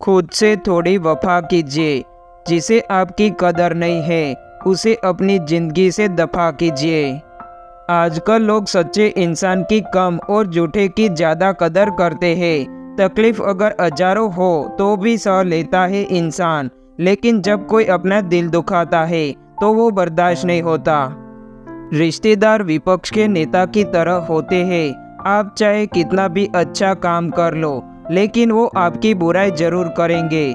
खुद से थोड़ी वफा कीजिए। जिसे आपकी कदर नहीं है उसे अपनी ज़िंदगी से दफा कीजिए। आजकल लोग सच्चे इंसान की कम और झूठे की ज़्यादा कदर करते हैं। तकलीफ अगर हजारों हो तो भी सह लेता है इंसान, लेकिन जब कोई अपना दिल दुखाता है तो वो बर्दाश्त नहीं होता। रिश्तेदार विपक्ष के नेता की तरह होते हैं। आप चाहे कितना भी अच्छा काम कर लो, लेकिन वो आपकी बुराई जरूर करेंगे।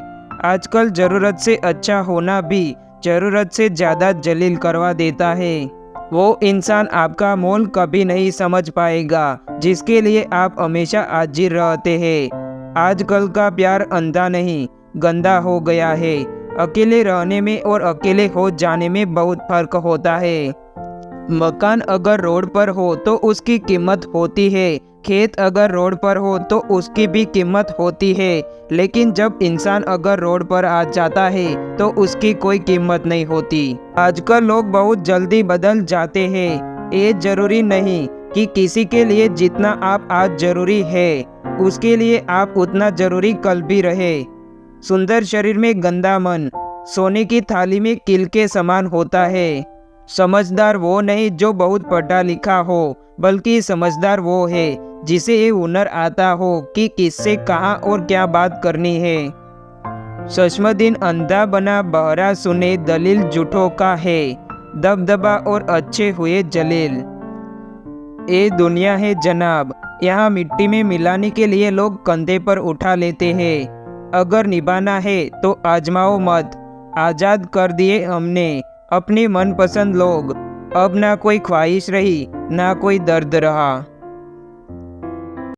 आजकल ज़रूरत से अच्छा होना भी ज़रूरत से ज़्यादा जलील करवा देता है। वो इंसान आपका मोल कभी नहीं समझ पाएगा जिसके लिए आप हमेशा हाजिर रहते हैं। आजकल का प्यार अंधा नहीं, गंदा हो गया है। अकेले रहने में और अकेले हो जाने में बहुत फर्क होता है। मकान अगर रोड पर हो तो उसकी कीमत होती है, खेत अगर रोड पर हो तो उसकी भी कीमत होती है, लेकिन जब इंसान अगर रोड पर आ जाता है तो उसकी कोई कीमत नहीं होती। आजकल लोग बहुत जल्दी बदल जाते हैं। ये जरूरी नहीं कि किसी के लिए जितना आप आज जरूरी है उसके लिए आप उतना जरूरी कल भी रहे। सुंदर शरीर में गंदा मन सोने की थाली में कील के समान होता है। समझदार वो नहीं जो बहुत पढ़ा लिखा हो, बल्कि समझदार वो है जिसे ये हुनर आता हो कि किससे कहाँ और क्या बात करनी है। चश्मदीन अंधा बना बहरा सुने दलील झूठों का है, दबदबा और अच्छे हुए जलील। ये दुनिया है जनाब, यहाँ मिट्टी में मिलाने के लिए लोग कंधे पर उठा लेते हैं। अगर निभाना है तो आजमाओ मत। आज़ाद कर दिए हमने अपने मनपसंद लोग, अब ना कोई ख्वाहिश रही ना कोई दर्द रहा।